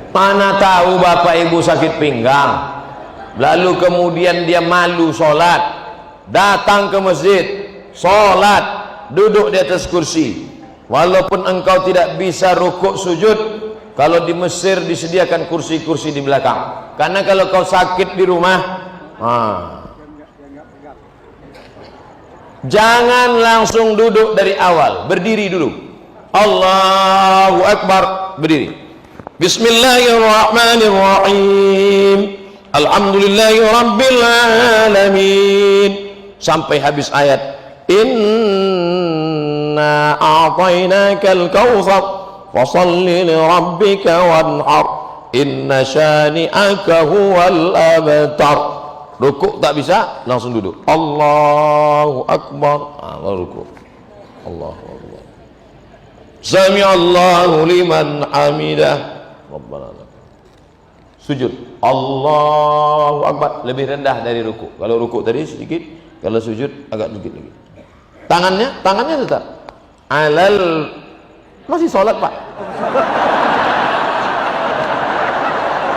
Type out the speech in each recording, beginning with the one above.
Mana tahu bapak ibu sakit pinggang, lalu kemudian dia malu sholat, datang ke masjid, sholat, duduk di atas kursi. Walaupun engkau tidak bisa rukuk sujud, kalau di Mesir disediakan kursi-kursi di belakang. Karena kalau kau sakit di rumah, jangan langsung duduk dari awal, berdiri dulu. Allahu Akbar, berdiri. Bismillahirrahmanirrahim. Alhamdulillahi rabbil alamin. Sampai habis ayat. Inna a'tainakal kautsar fasalli li rabbika wanhar. Inna syani'aka huwal abtar. Rukuk tak bisa, langsung duduk. Allahu Akbar. Lalu rukuk. Allahu Akbar. Sami'allahu liman hamidah. Rabbana lakal. Sujud. Allahu Akbar. Lebih rendah dari rukuk. Kalau rukuk tadi sedikit, kalau sujud agak sedikit lagi. Tangannya tetap alal. Masih sholat pak?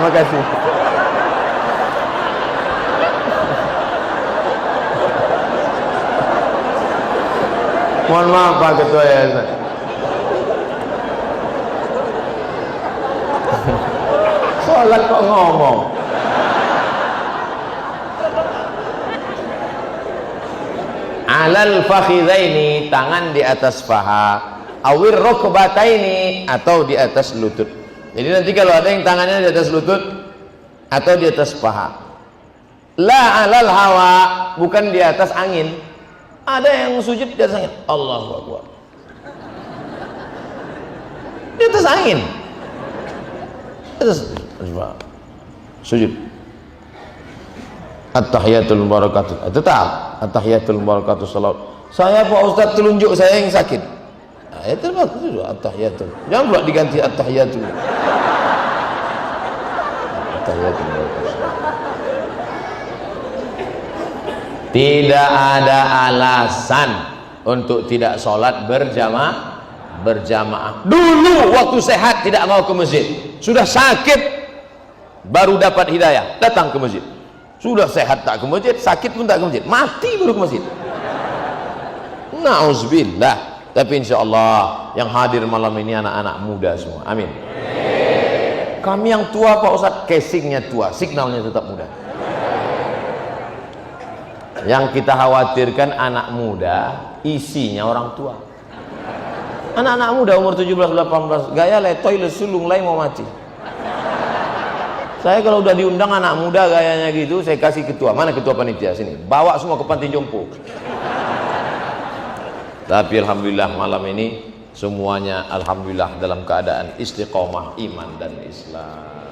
Makasih. Mohon maaf Pak Ketua Yayasan. Sholat kok ngomong. Alal fakhidhaini, tangan di atas paha, awir rukbataini, atau di atas lutut. Jadi nanti kalau ada yang tangannya di atas lutut atau di atas paha. La alal hawa, bukan di atas angin. Ada yang sujud di atas angin. Allahu Akbar. Di atas angin. Atas sujud. At-tahiyatul barakatuh. Tetap at-tahiyatul barakatuh salat. Saya Pak Ustaz telunjuk saya yang sakit. Ya terbatas itu at-tahiyatul. Jangan pula diganti at-tahiyatul. At-tahiyatul barakatuh. Tidak ada alasan untuk tidak sholat berjamaah. Dulu waktu sehat tidak mau ke masjid, sudah sakit baru dapat hidayah datang ke masjid. Sudah sehat tak ke masjid, sakit pun tak ke masjid, mati baru ke masjid. Na'udzubillah. Tapi insya Allah yang hadir malam ini anak-anak muda semua. Amin. Kami yang tua Pak Ustadz, casingnya tua, signalnya tetap muda. Yang kita khawatirkan anak muda, isinya orang tua. Anak-anak muda umur 17-18, gaya letoy lesulung lain mau mati. Saya kalau udah diundang anak muda gayanya gitu, saya kasih ketua. Mana ketua panitia? Sini, bawa semua ke panti jompo. Tapi alhamdulillah malam ini semuanya alhamdulillah dalam keadaan istiqomah iman dan Islam.